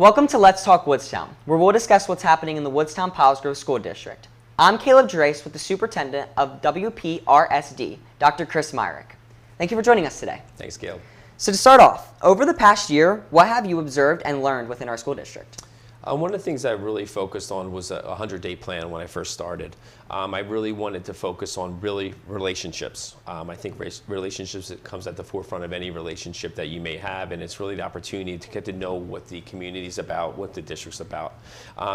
Welcome to Let's Talk Woodstown, where we'll discuss what's happening in the Woodstown-Powells Grove School District. I'm Kaleb Gerace with the Superintendent of WPRSD, Dr. Chris Meyrick. Thank you for joining us today. Thanks, Kaleb. So to start off, over the past year, what have you observed and learned within our school district? One of the things I really focused on was a 100-day plan when I first started. I really wanted to focus on relationships. I think relationships comes at the forefront of any relationship that you may have, and it's really the opportunity to get to know what the community's about, what the district's about.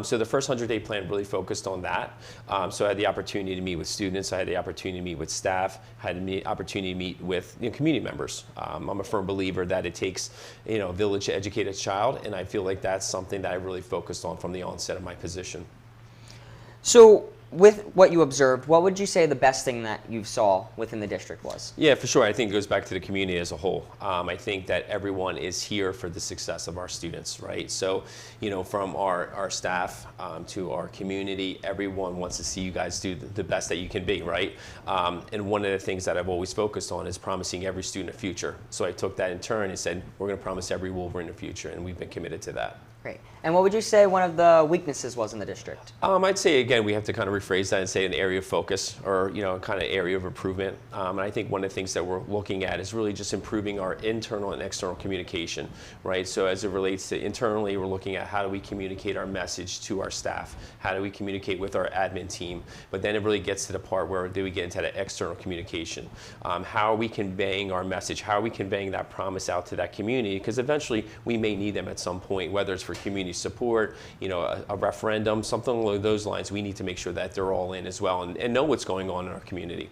So the first 100-day plan really focused on that. So I had the opportunity to meet with students, I had the opportunity to meet with staff, I had the opportunity to meet with community members. I'm a firm believer that it takes a village to educate a child, and I feel like that's something that I really focused on from the onset of my position. So with what you observed, what would you say the best thing that you saw within the district was? Yeah, for sure. I think it goes back to the community as a whole. I think that everyone is here for the success of our students, right? So, from our staff to our community, everyone wants to see you guys do the best that you can be, right? And one of the things that I've always focused on is promising every student a future. So I took that in turn and said, we're going to promise every Wolverine a future, and we've been committed to that. Great. And what would you say one of the weaknesses was in the district? I'd say, again, we have to kind of rephrase that and say an area of focus or, kind of area of improvement. And I think one of the things that we're looking at is really just improving our internal and external communication, right? So as it relates to internally, we're looking at how do we communicate our message to our staff? How do we communicate with our admin team? But then it really gets to the part where do we get into that external communication? How are we conveying our message? How are we conveying that promise out to that community? Because eventually we may need them at some point, whether it's for community support, a referendum, something along those lines. We need to make sure that they're all in as well and know what's going on in our community.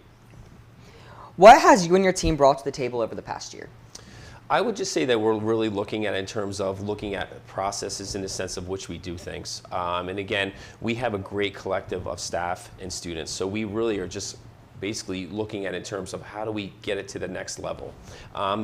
What has you and your team brought to the table over the past year? I would just say that we're really looking at in terms of looking at processes in the sense of which we do things. And again, we have a great collective of staff and students, so we really are just basically looking at in terms of how do we get it to the next level.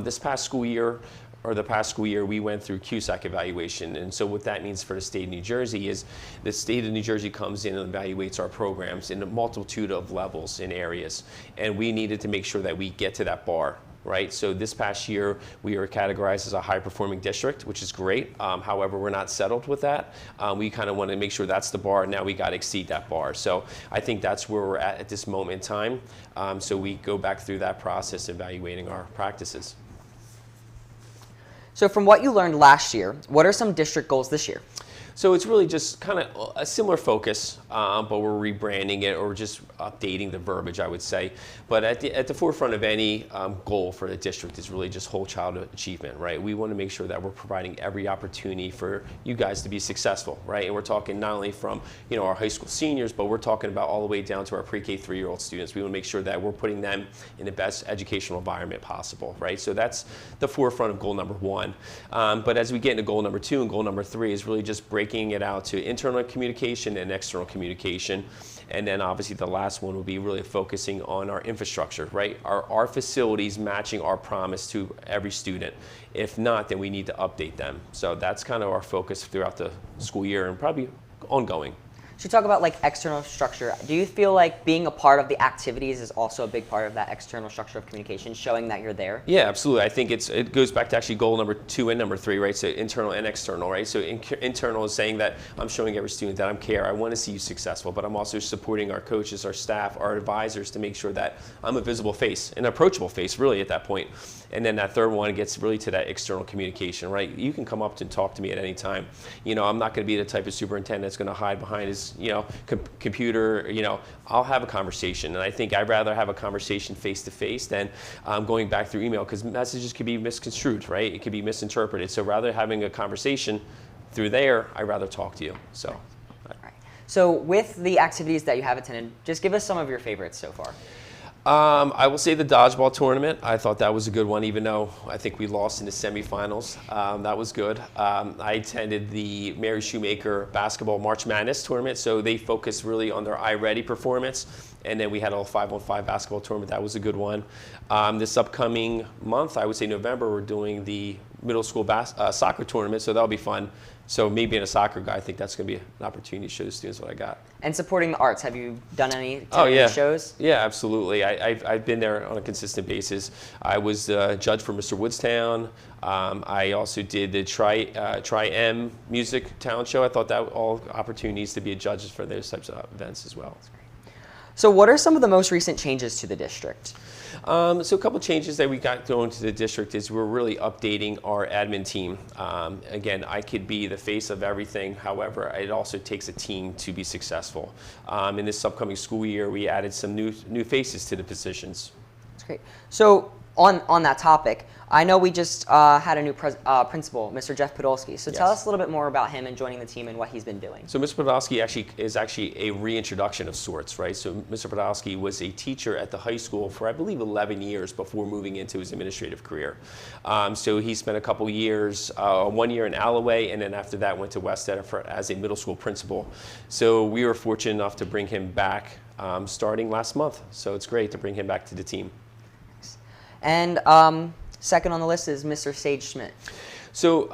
This past school year, we went through CUSAC evaluation, and so what that means for the state of New Jersey is the state of New Jersey comes in and evaluates our programs in a multitude of levels and areas, and we needed to make sure that we get to that bar. Right, so this past year we were categorized as a high-performing district, which is great. However, we're not settled with that. We kind of want to make sure that's the bar. Now we got to exceed that bar. So I think that's where we're at this moment in time. So we go back through that process, evaluating our practices. So from what you learned last year, what are some district goals this year? So it's really just kind of a similar focus, but we're rebranding it or just updating the verbiage, I would say. But at the forefront of any goal for the district is really just whole childhood achievement, right? We want to make sure that we're providing every opportunity for you guys to be successful, right? And we're talking not only from our high school seniors, but we're talking about all the way down to our pre-K 3-year-old students. We want to make sure that we're putting them in the best educational environment possible, right? So that's the forefront of goal number 1. But as we get into goal number 2 and goal number 3 is really just breaking it out to internal communication and external communication. And then obviously the last one will be really focusing on our infrastructure, right? Our facilities matching our promise to every student. If not, then we need to update them. So that's kind of our focus throughout the school year and probably ongoing. So you talk about external structure. Do you feel like being a part of the activities is also a big part of that external structure of communication, showing that you're there? Yeah, absolutely. I think it goes back to actually goal number 2 and number 3, right? So internal and external, right? So internal is saying that I'm showing every student that I care. I want to see you successful, but I'm also supporting our coaches, our staff, our advisors to make sure that I'm a visible face, an approachable face, really, at that point. And then that third one gets really to that external communication, right? You can come up and talk to me at any time. I'm not going to be the type of superintendent that's going to hide behind his computer. I'll have a conversation, and I think I'd rather have a conversation face to face than going back through email, because messages could be misconstrued, right? It could be misinterpreted. So rather having a conversation through there, I'd rather talk to you. So. Right. So with the activities that you have attended, just give us some of your favorites so far. I will say the dodgeball tournament. I thought that was a good one, even though I think we lost in the semifinals. That was good. I attended the Mary Shoemaker basketball March Madness tournament, so they focused really on their iReady performance. And then we had a 5-on-5 basketball tournament. That was a good one. This upcoming month, I would say November, we're doing the middle school soccer tournament, so that'll be fun. So me being a soccer guy, I think that's going to be an opportunity to show the students what I got. And supporting the arts, have you done any shows? Yeah, absolutely. I've been there on a consistent basis. I was judge for Mr. Woodstown. I also did the Tri-M Music Talent Show. I thought that all opportunities to be a judge for those types of events as well. So what are some of the most recent changes to the district? So a couple changes that we got going to the district is we're really updating our admin team. Again, I could be the face of everything. However, it also takes a team to be successful. In this upcoming school year, we added some new faces to the positions. That's great. So on that topic, I know we just had a new principal, Mr. Jeff Podolsky. So tell us a little bit more about him and joining the team and what he's been doing. So Mr. Podolsky is actually a reintroduction of sorts, right? So Mr. Podolsky was a teacher at the high school for, I believe, 11 years before moving into his administrative career. So he spent a couple years, 1 year in Alloway, and then after that went to Wested as a middle school principal. So we were fortunate enough to bring him back starting last month. So it's great to bring him back to the team. And second on the list is Mr. Sage Schmidt. So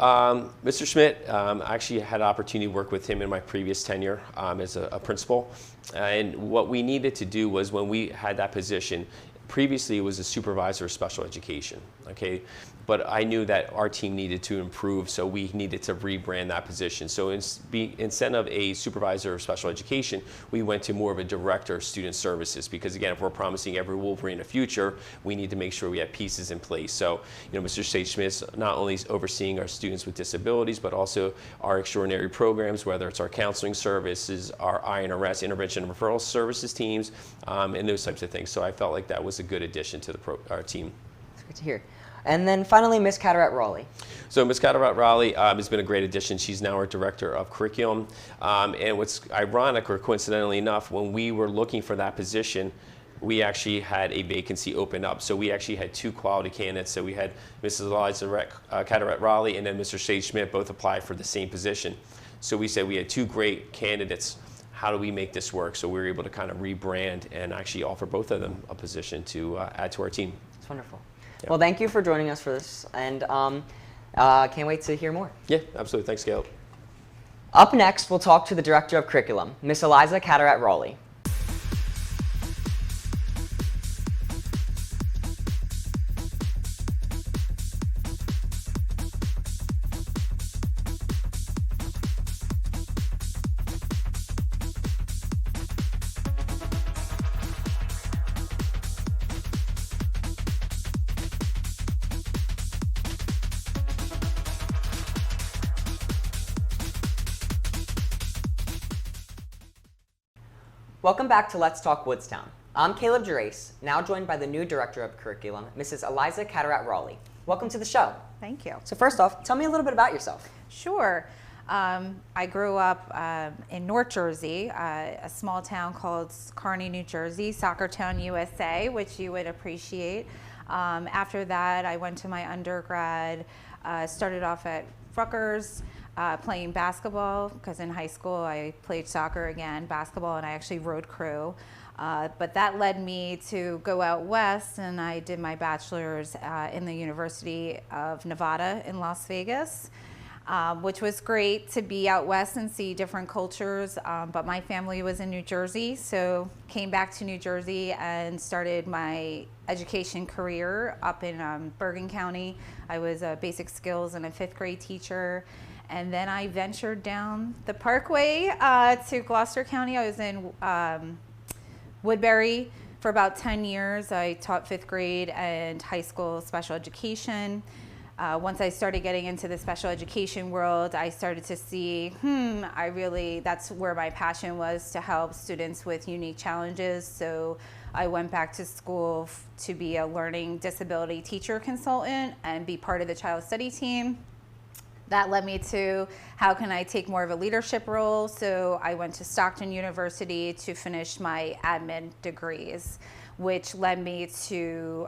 Mr. Schmidt, I actually had an opportunity to work with him in my previous tenure as a principal. And what we needed to do was when we had that position, previously it was a supervisor of special education, okay? But I knew that our team needed to improve, so we needed to rebrand that position. So instead of a supervisor of special education, we went to more of a director of student services, because again, if we're promising every Wolverine a future, we need to make sure we have pieces in place. So, Mr. Sage Schmidt is not only overseeing our students with disabilities, but also our extraordinary programs, whether it's our counseling services, our INRS, intervention and referral services teams, and those types of things. So I felt like that was a good addition to our team. That's good to hear. And then finally, Ms. Cadorette-Rawley. So Ms. Cadorette-Rawley has been a great addition. She's now our director of curriculum. And what's ironic, or coincidentally enough, when we were looking for that position, we actually had a vacancy open up. So we actually had two quality candidates. So we had Mrs. Eliza Cadorette-Rawley and then Mr. Sage Schmidt both applied for the same position. So we said we had two great candidates. How do we make this work? So we were able to kind of rebrand and actually offer both of them a position to add to our team. That's wonderful. Yeah. Well, thank you for joining us for this, and can't wait to hear more. Yeah, absolutely. Thanks, Kaleb. Up next, we'll talk to the Director of Curriculum, Ms. Eliza Cadorette-Rawley. Welcome back to Let's Talk Woodstown. I'm Kaleb Gerace, now joined by the new Director of Curriculum, Mrs. Eliza Cadorette-Rawley. Welcome to the show. Thank you. So first off, tell me a little bit about yourself. Sure. I grew up in North Jersey, a small town called Kearney, New Jersey, Soccer Town, USA, which you would appreciate. After that, I went to my undergrad, started off at Rutgers, playing basketball, because in high school I played soccer again, basketball, and I actually rode crew. But that led me to go out west, and I did my bachelor's in the University of Nevada in Las Vegas, which was great to be out west and see different cultures. But my family was in New Jersey, so came back to New Jersey and started my education career up in Bergen County. I was a basic skills and a 5th grade teacher. And then I ventured down the Parkway to Gloucester County. I was in Woodbury for about 10 years. I taught 5th grade and high school special education. Once I started getting into the special education world, I started to see, that's where my passion was, to help students with unique challenges. So I went back to school to be a learning disability teacher consultant and be part of the child study team. That led me to how can I take more of a leadership role. So I went to Stockton University to finish my admin degrees, which led me to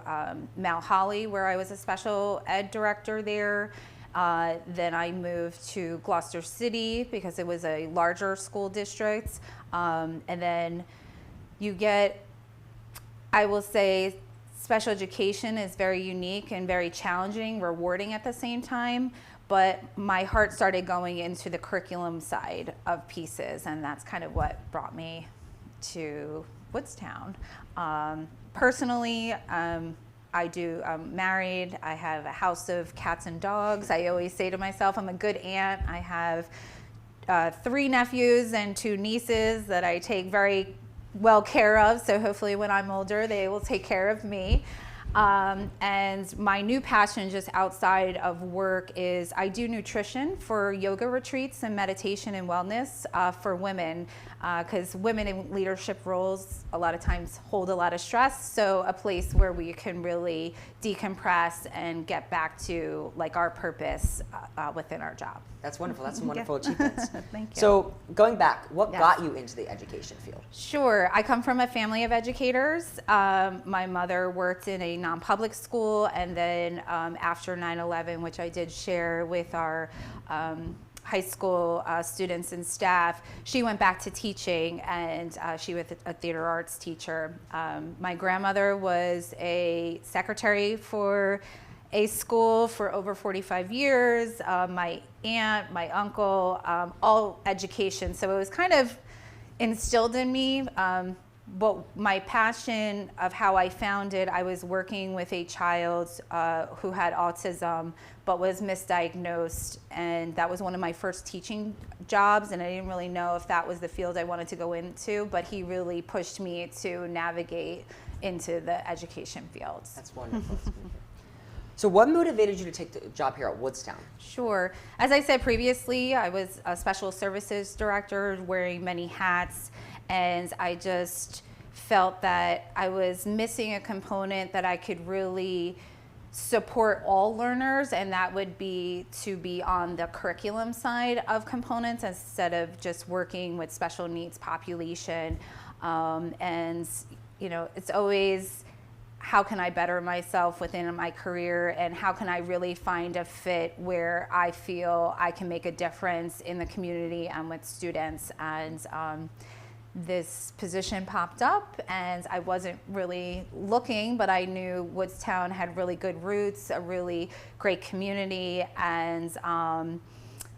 Mount Holly, where I was a special ed director there. Then I moved to Gloucester City because it was a larger school district. And then you get, I will say, special education is very unique and very challenging, rewarding at the same time. But my heart started going into the curriculum side of pieces, and that's kind of what brought me to Woodstown. Personally, I'm married. I have a house of cats and dogs. I always say to myself, I'm a good aunt. I have 3 nephews and 2 nieces that I take very well care of. So hopefully when I'm older, they will take care of me. And my new passion just outside of work is I do nutrition for yoga retreats and meditation and wellness for women, because women in leadership roles a lot of times hold a lot of stress. So a place where we can really decompress and get back to like our purpose within our job. That's wonderful. That's some wonderful achievements. Thank you. So going back, what Yes. got you into the education field? Sure. I come from a family of educators. My mother worked in a non-public school, and then after 9/11, which I did share with our high school students and staff, she went back to teaching, and she was a theater arts teacher. My grandmother was a secretary for a school for over 45 years. My aunt, my uncle, all education. So it was kind of instilled in me. But my passion of how I found it, I was working with a child who had autism but was misdiagnosed, and that was one of my first teaching jobs, and I didn't really know if that was the field I wanted to go into, but he really pushed me to navigate into the education fields. That's wonderful. So what motivated you to take the job here at Woodstown? Sure. As I said previously, I was a special services director wearing many hats, and I just felt that I was missing a component that I could really support all learners, and that would be to be on the curriculum side of components instead of just working with special needs population. And you know, it's always, how can I better myself within my career, and how can I really find a fit where I feel I can make a difference in the community and with students. And this position popped up, and I wasn't really looking, but I knew Woodstown had really good roots, a really great community, and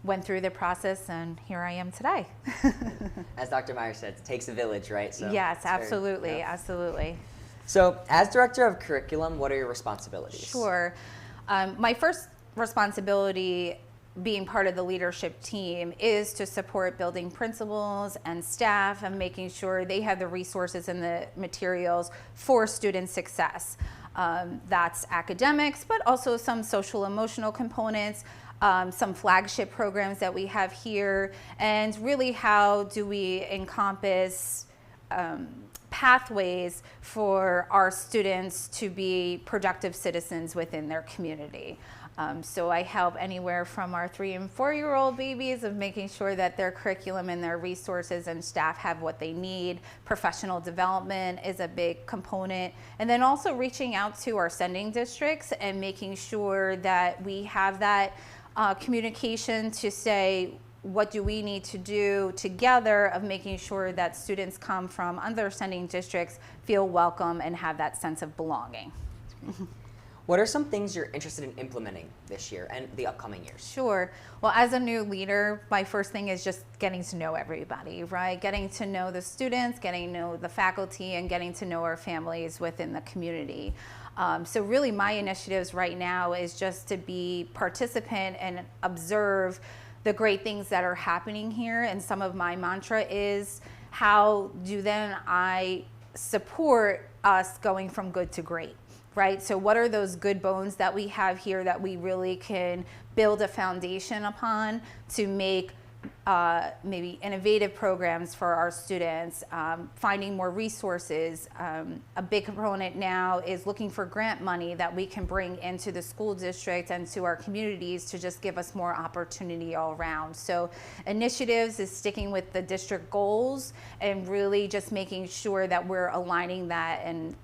went through the process, and here I am today. As Dr. Meyrick said, it takes a village, right? So Yes, absolutely, absolutely. So as director of curriculum, what are your responsibilities? Sure. My first responsibility being part of the leadership team is to support building principals and staff and making sure they have the resources and the materials for student success. That's academics, but also some social emotional components, some flagship programs that we have here, and really how do we encompass pathways for our students to be productive citizens within their community. So I help anywhere from our 3- and 4-year-old babies of making sure that their curriculum and their resources and staff have what they need. Professional development is a big component. And then also reaching out to our sending districts and making sure that we have that communication to say, what do we need to do together of making sure that students come from other sending districts feel welcome and have that sense of belonging. What are some things you're interested in implementing this year and the upcoming years? Sure. Well, as a new leader, my first thing is just getting to know everybody, right? Getting to know the students, getting to know the faculty, and getting to know our families within the community. So really my initiatives right now is just to be participant and observe the great things that are happening here. And some of my mantra is, how do then I support us going from good to great? Right? So what are those good bones that we have here that we really can build a foundation upon to make maybe innovative programs for our students, finding more resources. A big component now is looking for grant money that we can bring into the school district and to our communities to just give us more opportunity all around. So initiatives is sticking with the district goals and really just making sure that we're aligning that, and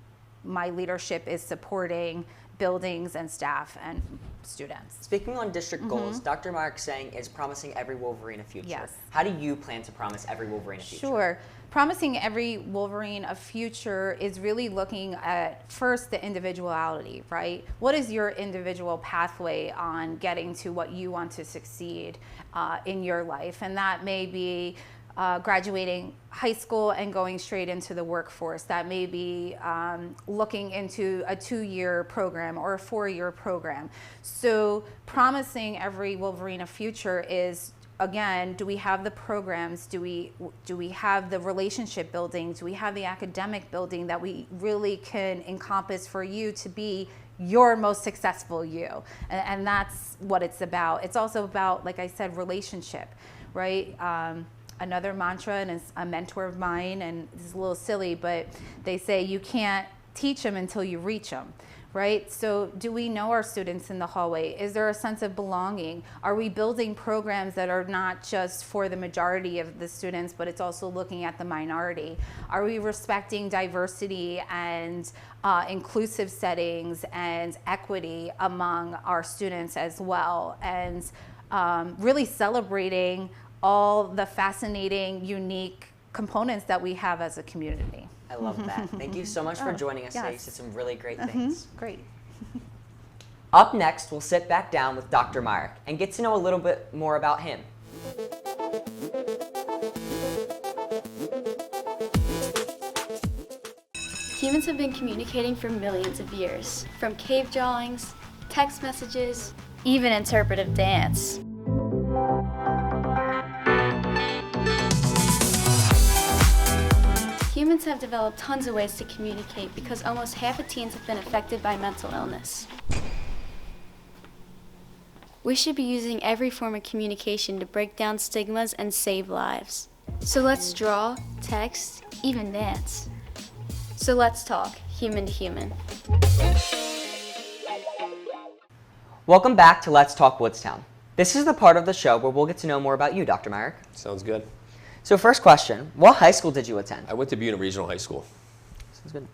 my leadership is supporting buildings and staff and students. Speaking on district goals, Dr. Meyrick saying is promising every Wolverine a future. Yes. How do you plan to promise every Wolverine a future? Sure. Promising every Wolverine a future is really looking at first the individuality, right? What is your individual pathway on getting to what you want to succeed in your life? And that may be graduating high school and going straight into the workforce. That may be looking into a 2-year program or a 4-year program. So promising every Wolverine a future is, again, do we have the programs? Do we have the relationship building? Do we have the academic building that we really can encompass for you to be your most successful you? And that's what it's about. It's also about, like I said, relationship, right? Another mantra, and it's a mentor of mine, and this is a little silly, but they say you can't teach them until you reach them, right? So do we know our students in the hallway? Is there a sense of belonging? Are we building programs that are not just for the majority of the students, but it's also looking at the minority? Are we respecting diversity and inclusive settings and equity among our students as well? And really celebrating all the fascinating, unique components that we have as a community. I love that. Thank you so much for joining us today. You said some really great things. Great. Up next, we'll sit back down with Dr. Meyrick and get to know a little bit more about him. Humans have been communicating for millions of years, from cave drawings, text messages, even interpretive dance. Humans have developed tons of ways to communicate because almost half of teens have been affected by mental illness. We should be using every form of communication to break down stigmas and save lives. So let's draw, text, even dance. So let's talk, human to human. Welcome back to Let's Talk Woodstown. This is the part of the show where we'll get to know more about you, Dr. Meyrick. Sounds good. So first question, what high school did you attend? I went to Buena Regional High School. Sounds good.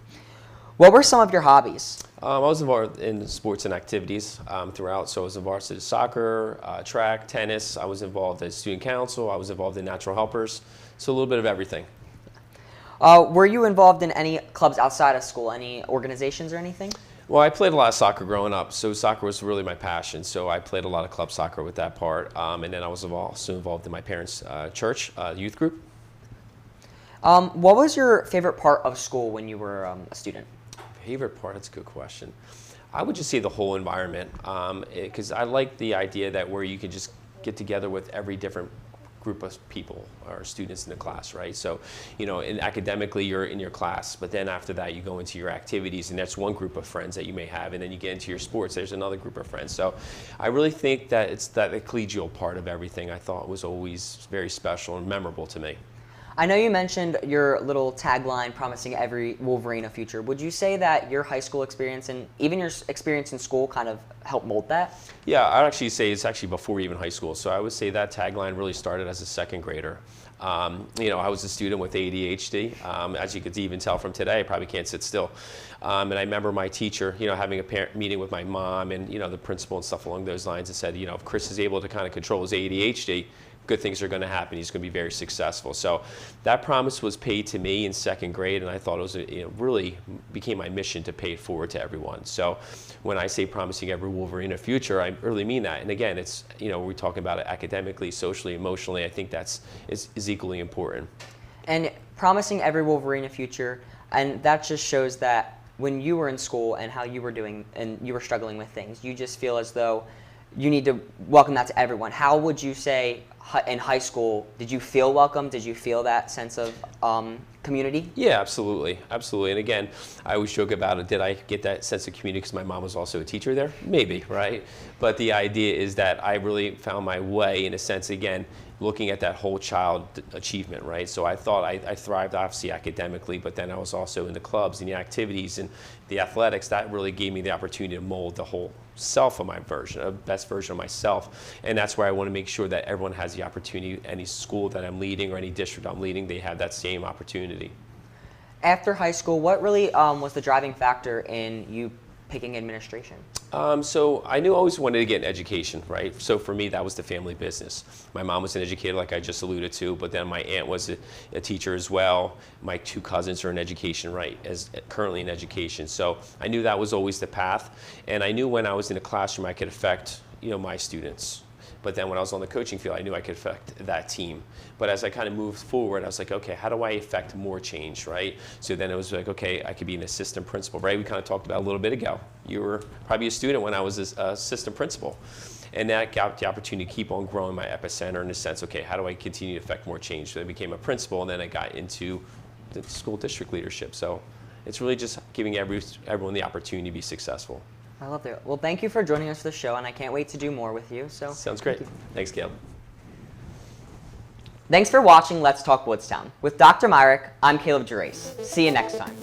What were some of your hobbies? I was involved in sports and activities throughout. So I was involved in soccer, track, tennis. I was involved as student council. I was involved in natural helpers. So a little bit of everything. Were you involved in any clubs outside of school, any organizations or anything? Well, I played a lot of soccer growing up, so soccer was really my passion. So I played a lot of club soccer with that part, and then I was also involved in my parents' church youth group. What was your favorite part of school when you were a student? Favorite part? That's a good question. I would just say the whole environment, because I like the idea that where you can just get together with every different group of people or students in the class, right? So, you know, academically you're in your class, but then after that you go into your activities, and that's one group of friends that you may have, and then you get into your sports, there's another group of friends. So I really think that it's that the collegial part of everything I thought was always very special and memorable to me. I know you mentioned your little tagline, promising every Wolverine a future. Would you say that your high school experience and even your experience in school kind of helped mold that? Yeah, I'd actually say it's actually before even high school. So I would say that tagline really started as a second grader. You know, I was a student with ADHD. As you could even tell from today, I probably can't sit still. And I remember my teacher, you know, having a parent meeting with my mom and, you know, the principal and stuff along those lines, and said, you know, if Chris is able to kind of control his ADHD, good things are going to happen. He's going to be very successful. So that promise was paid to me in second grade, and I thought it was, you know, really became my mission to pay it forward to everyone. So when I say promising every Wolverine a future, I really mean that. And again, it's, you know, we're talking about it academically, socially, emotionally. I think that's is equally important. And promising every Wolverine a future, and that just shows that when you were in school and how you were doing and you were struggling with things, you just feel as though you need to welcome that to everyone. How would you say in high school, did you feel welcome? Did you feel that sense of community? Yeah, absolutely. Absolutely. And again, I always joke about it. Did I get that sense of community because my mom was also a teacher there? Maybe, right? But the idea is that I really found my way, in a sense, again, looking at that whole child achievement, right? So I thought I thrived obviously academically, but then I was also in the clubs and the activities and the athletics. That really gave me the opportunity to mold the whole self of my version, a best version of myself. And that's where I want to make sure that everyone has the opportunity, any school that I'm leading or any district I'm leading, they have that same opportunity. After high school, what really was the driving factor in you picking administration? So I knew I always wanted to get an education, right? So for me, that was the family business. My mom was an educator, like I just alluded to, but then my aunt was a teacher as well. My 2 cousins are in education, right, as currently in education. So I knew that was always the path, and I knew when I was in a classroom I could affect, my students. But then when I was on the coaching field, I knew I could affect that team. But as I kind of moved forward, I was like, okay, how do I affect more change, right? So then it was like, okay, I could be an assistant principal, right? We kind of talked about a little bit ago. You were probably a student when I was an assistant principal. And that got the opportunity to keep on growing my epicenter in the sense, okay, how do I continue to affect more change? So I became a principal, and then I got into the school district leadership. So it's really just giving everyone the opportunity to be successful. I love that. Well, thank you for joining us for the show, and I can't wait to do more with you. So sounds great. Thanks, Kaleb. Thanks for watching Let's Talk Woodstown. With Dr. Meyrick, I'm Kaleb Gerace. See you next time.